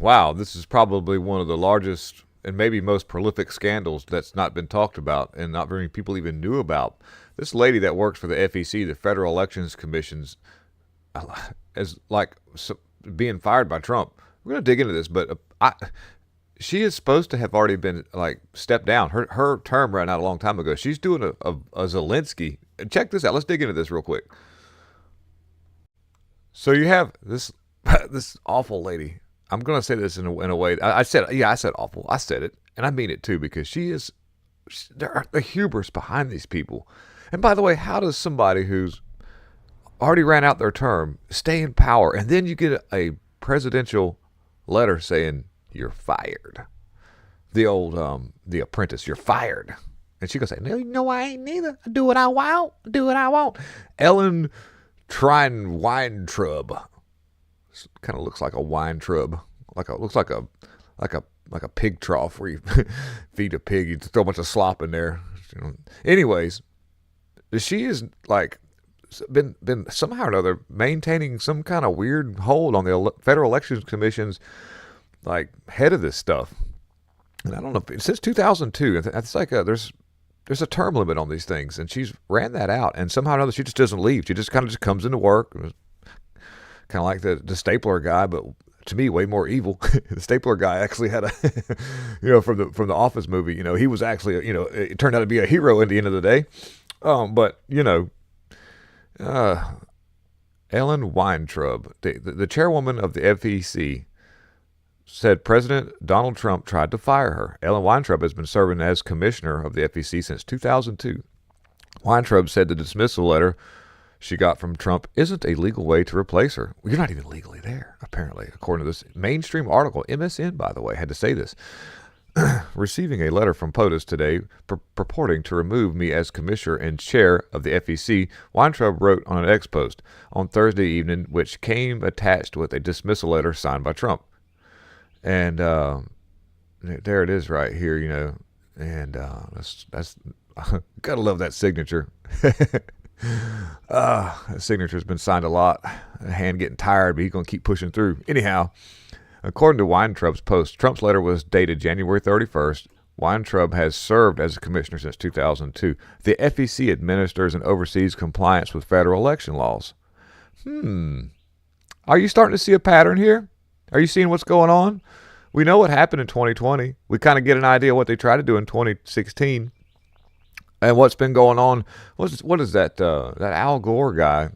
wow, this is probably one of the largest and maybe most prolific scandals that's not been talked about and not very many people even knew about. This lady that works for the FEC, the Federal Elections Commission's, is like being fired by Trump. We're going to dig into this, but she is supposed to have already been like stepped down. Her term ran out a long time ago. She's doing a Zelensky. Check this out. Let's dig into this real quick. So you have this this awful lady. I'm gonna say this in a way. I said awful. I said it, and I mean it too because there are the hubris behind these people. And by the way, how does somebody who's already ran out their term stay in power, and then you get a presidential letter saying you're fired? The old The Apprentice, you're fired. And she gonna say, no, I ain't neither. I do what I want. Do what I want. Ellen Trine Weintraub. Kind of looks like a wine trub. Looks like a pig trough where you feed a pig. You throw a bunch of slop in there. Anyways, she is like been somehow or another maintaining some kind of weird hold on the Federal Elections Commission's like head of this stuff. And I don't know, since 2002, it's like there's a term limit on these things, and she's ran that out, and somehow or another she just doesn't leave. She just kind of just comes into work, kind of like the stapler guy, but to me way more evil. The stapler guy actually had from the Office movie, he was actually it turned out to be a hero at the end of the day. But Ellen Weintraub, the chairwoman of the FEC, said President Donald Trump tried to fire her. Ellen Weintraub has been serving as commissioner of the FEC since 2002. Weintraub said the dismissal letter she got from Trump isn't a legal way to replace her. Well, you're not even legally there, apparently, according to this mainstream article. MSN, by the way, had to say this. Receiving a letter from POTUS today purporting to remove me as commissioner and chair of the FEC, Weintraub wrote on an X post on Thursday evening, which came attached with a dismissal letter signed by Trump. And there it is right here, and that's gotta love that signature. That signature's been signed a lot. The hand getting tired, but he's gonna keep pushing through. Anyhow, according to Weintraub's post, Trump's letter was dated January 31st. Weintraub has served as a commissioner since 2002. The FEC administers and oversees compliance with federal election laws. Are you starting to see a pattern here? Are you seeing what's going on? We know what happened in 2020. We kind of get an idea of what they tried to do in 2016. And what's been going on. What is that? That Al Gore guy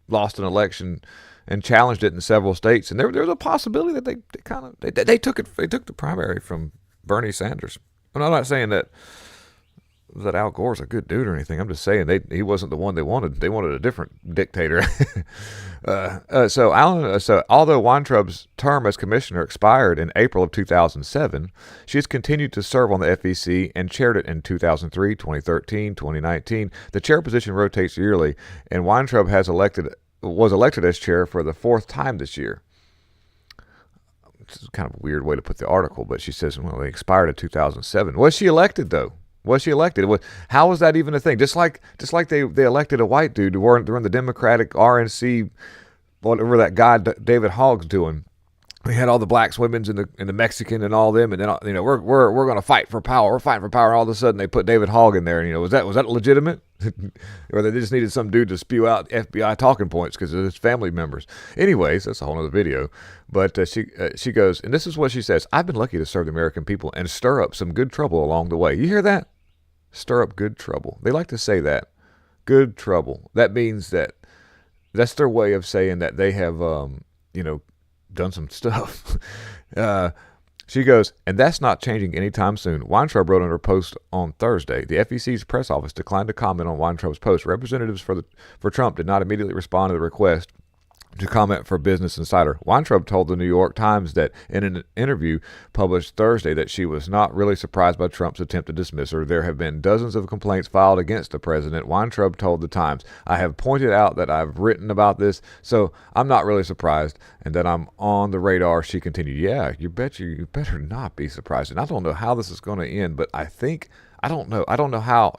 lost an election and challenged it in several states. And there's a possibility that they took the primary from Bernie Sanders. And I'm not saying that Al Gore's a good dude or anything. I'm just saying he wasn't the one they wanted. They wanted a different dictator. So although Weintraub's term as commissioner expired in April of 2007, she has continued to serve on the FEC and chaired it in 2003, 2013, 2019. The chair position rotates yearly, and Weintraub was elected as chair for the fourth time this year. This is kind of a weird way to put the article, but she says, well, they expired in 2007. Was she elected, though? Was she elected? How was that even a thing? Just like they elected a white dude during the Democratic RNC, whatever that guy David Hogg's doing. We had all the blacks, women's, and the Mexican, and all them, and then we're going to fight for power. We're fighting for power. And all of a sudden they put David Hogg in there, and was that legitimate, or they just needed some dude to spew out FBI talking points because of his family members? Anyways, that's a whole other video. But she goes, and this is what she says: "I've been lucky to serve the American people and stir up some good trouble along the way." You hear that? Stir up good trouble. They like to say that. Good trouble. That means that's their way of saying that they have, done some stuff. She goes, and that's not changing anytime soon. Weintraub wrote on her post on Thursday. The FEC's press office declined to comment on Weintraub's post. Representatives for Trump did not immediately respond to the request to comment for Business Insider. Weintraub told the New York Times that in an interview published Thursday that she was not really surprised by Trump's attempt to dismiss her. There have been dozens of complaints filed against the president. Weintraub told the Times, "I have pointed out that I've written about this, so I'm not really surprised and that I'm on the radar." She continued, "Yeah, you better not be surprised." And I don't know how this is going to end, but I don't know how,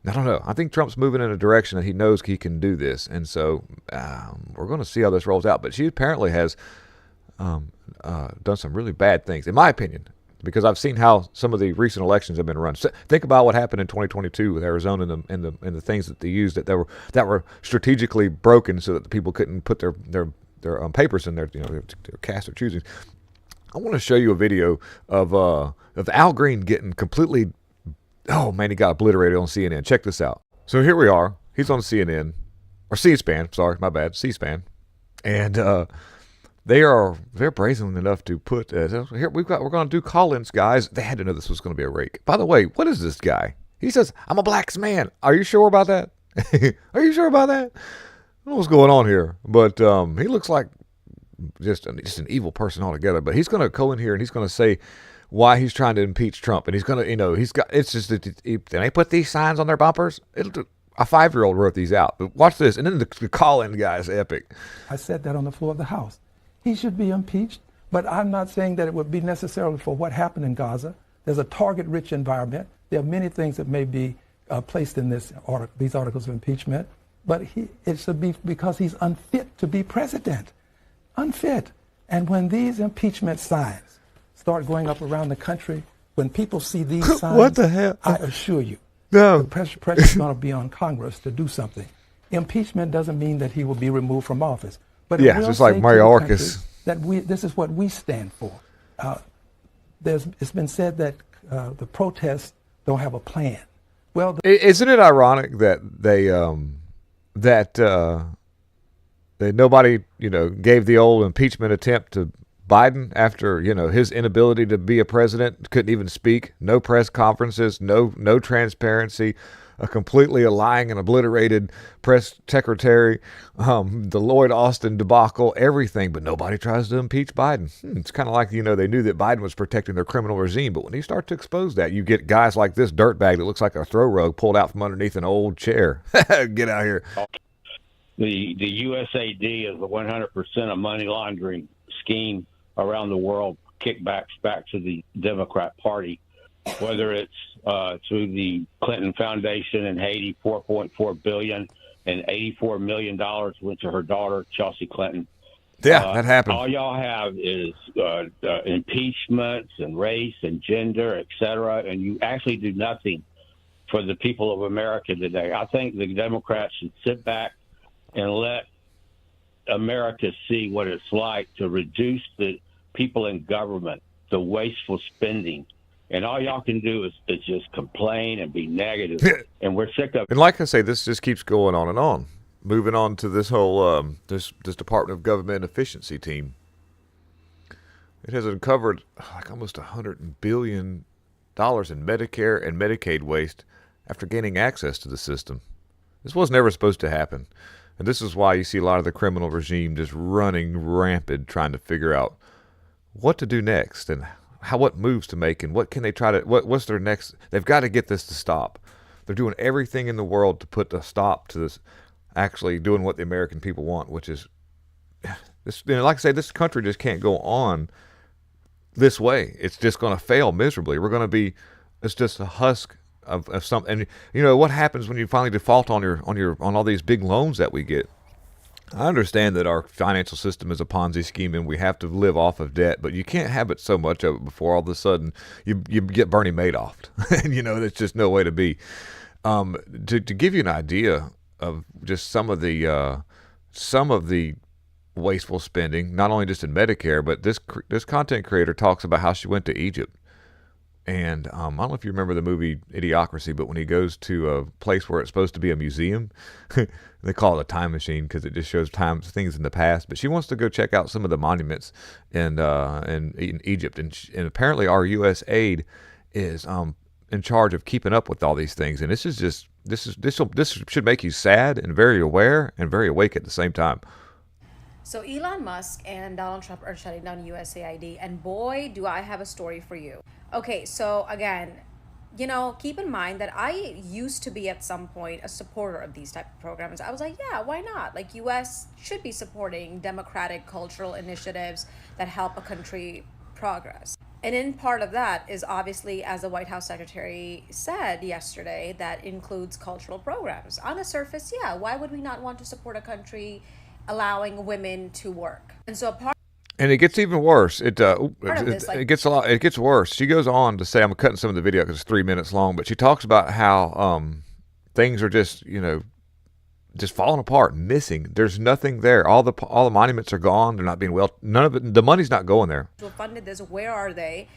I think Trump's moving in a direction that he knows he can do this. And so we're going to see how this rolls out. But she apparently has done some really bad things, in my opinion, because I've seen how some of the recent elections have been run. So think about what happened in 2022 with Arizona and the things that they used that were strategically broken so that the people couldn't put their papers in their their cast their choosing. I want to show you a video of Al Green getting completely, oh man, he got obliterated on CNN. Check this out. So here we are. He's on CNN or C-SPAN. Sorry, my bad. C-SPAN, and they're brazen enough to put here we're going to do call-ins, guys. They had to know this was going to be a rake. By the way, what is this guy? He says, "I'm a black man." Are you sure about that? Are you sure about that? I don't know what's going on here, but he looks like just an evil person altogether. But he's going to go in here and he's going to say why he's trying to impeach Trump, and he's going to, he's got, it's just, they put these signs on their bumpers. A 5-year-old wrote these out. But watch this, and then the call-in guy is epic. I said that on the floor of the House. He should be impeached, but I'm not saying that it would be necessarily for what happened in Gaza. There's a target-rich environment. There are many things that may be placed in these articles of impeachment, but it should be because he's unfit to be president. Unfit. And when these impeachment signs start going up around the country, when people see these signs, what the hell? I assure you, no. the pressure is going to be on Congress to do something. Impeachment doesn't mean that he will be removed from office. But yeah, just like Mayorkas. That this is what we stand for. It's been said that the protests don't have a plan. Well, isn't it ironic that nobody gave the old impeachment attempt to Biden after his inability to be a president, couldn't even speak, no press conferences, no transparency, a completely lying and obliterated press secretary, the Lloyd Austin debacle, everything, but nobody tries to impeach Biden. It's kind of like, they knew that Biden was protecting their criminal regime, but when you start to expose that, you get guys like this dirtbag that looks like a throw rug pulled out from underneath an old chair. Get out here. The USAID is a 100% a money laundering scheme around the world, kickbacks back to the Democrat Party, whether it's through the Clinton Foundation in Haiti, $4.4 billion and $84 million went to her daughter, Chelsea Clinton. Yeah, that happened. All y'all have is impeachments and race and gender, et cetera, and you actually do nothing for the people of America today. I think the Democrats should sit back and let America see what it's like to reduce the people in government, the wasteful spending. And all y'all can do is just complain and be negative. And we're sick of it. And like I say, this just keeps going on and on. Moving on to this whole this Department of Government Efficiency team. It has uncovered like almost $100 billion in Medicare and Medicaid waste after gaining access to the system. This was never supposed to happen. And this is why you see a lot of the criminal regime just running rampant, trying to figure out what to do next and what moves to make and what can they try to, what's their next, they've got to get this to stop. They're doing everything in the world to put a stop to this, actually doing what the American people want, which is, this. Like I say, this country just can't go on this way. It's just going to fail miserably. We're going to be, it's just a husk of something. And what happens when you finally default on all these big loans that we get? I understand that our financial system is a Ponzi scheme and we have to live off of debt, but you can't have it so much of it before all of a sudden you get Bernie Madoff. And there's just no way to be. To give you an idea of just some of the wasteful spending, not only just in Medicare, but this content creator talks about how she went to Egypt. And I don't know if you remember the movie Idiocracy, but when he goes to a place where it's supposed to be a museum, they call it a time machine because it just shows things in the past. But she wants to go check out some of the monuments in Egypt, and apparently our USAID is in charge of keeping up with all these things. And this should make you sad and very aware and very awake at the same time. So Elon Musk and Donald Trump are shutting down USAID, and boy, do I have a story for you. Okay, so again, keep in mind that I used to be at some point a supporter of these type of programs. I was like, yeah, why not? Like, U.S. should be supporting democratic cultural initiatives that help a country progress. And in part of that is obviously, as the White House Secretary said yesterday, that includes cultural programs. On the surface, yeah, why would we not want to support a country allowing women to work? And so And it gets even worse. Part of this, like, It gets a lot. It gets worse. She goes on to say, I'm cutting some of the video because it's 3 minutes long, but she talks about how things are just just falling apart, missing. There's nothing there. All the monuments are gone. They're not being None of it. The money's not going there. who funded this, where are they?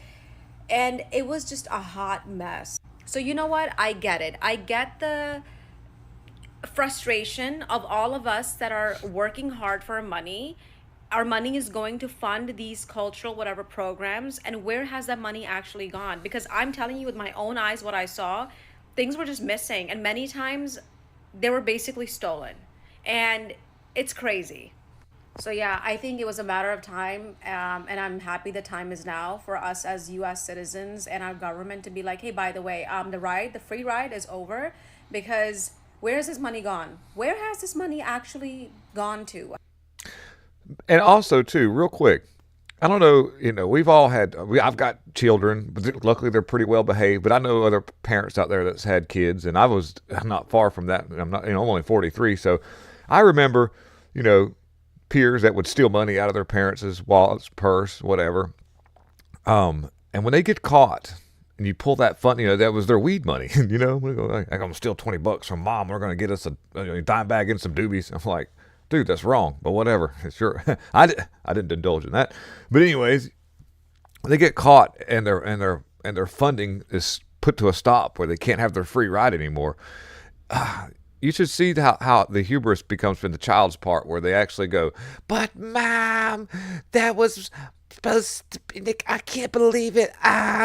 And it was just a hot mess. So you know what? I get it. I get the frustration of all of us that are working hard for our money. Our money is going to fund these cultural whatever programs, and where has that money actually gone? Because I'm telling you with my own eyes what I saw, things were just missing, and many times they were basically stolen, and it's crazy. So yeah, I think it was a matter of time, and I'm happy the time is now for us as U.S. citizens and our government to be like, hey, by the way, the free ride is over, because where's this money gone? Where has this money actually gone to? And also, too, real quick, I don't know, we've all I've got children, but luckily they're pretty well behaved, but I know other parents out there that's had kids, and I'm not far from that. I'm only 43. So I remember, peers that would steal money out of their parents' wallets, purse, whatever. And when they get caught and you pull that fund, that was their weed money, I'm going to steal $20 from mom. We're going to get us a dime bag and some doobies. I'm like, dude, that's wrong, but whatever. Sure. I didn't indulge in that. But anyways, they get caught and their funding is put to a stop where they can't have their free ride anymore. You should see how the hubris becomes from the child's part, where they actually go, but mom, that was supposed to be, I can't believe it.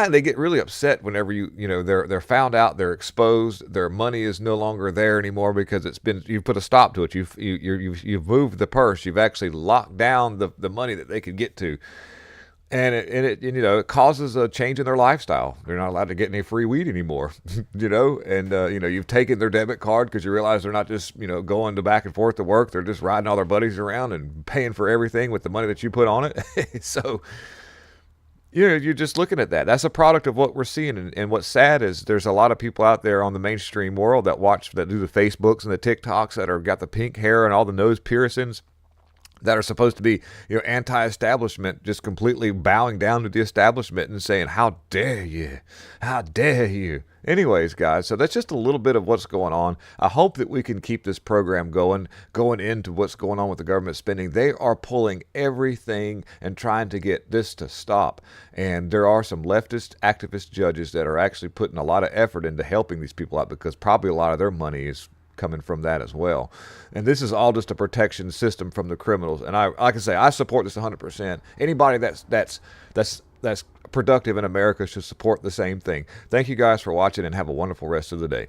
They get really upset whenever they're found out, they're exposed, their money is no longer there anymore because you've put a stop to it. You've moved the purse. You've actually locked down the money that they could get to. And it causes a change in their lifestyle. They're not allowed to get any free weed anymore, and you've taken their debit card because you realize they're not just, going to back and forth to work. They're just riding all their buddies around and paying for everything with the money that you put on it. So, you're just looking at that. That's a product of what we're seeing. And what's sad is there's a lot of people out there on the mainstream world that do the Facebooks and the TikToks that are got the pink hair and all the nose piercings, that are supposed to be, anti-establishment, just completely bowing down to the establishment and saying, how dare you? How dare you? Anyways, guys, so that's just a little bit of what's going on. I hope that we can keep this program going into what's going on with the government spending. They are pulling everything and trying to get this to stop. And there are some leftist activist judges that are actually putting a lot of effort into helping these people out, because probably a lot of their money is coming from that as well. And this is all just a protection system from the criminals. And like I say, I support this 100%. Anybody that's productive in America should support the same thing. Thank you guys for watching, and have a wonderful rest of the day.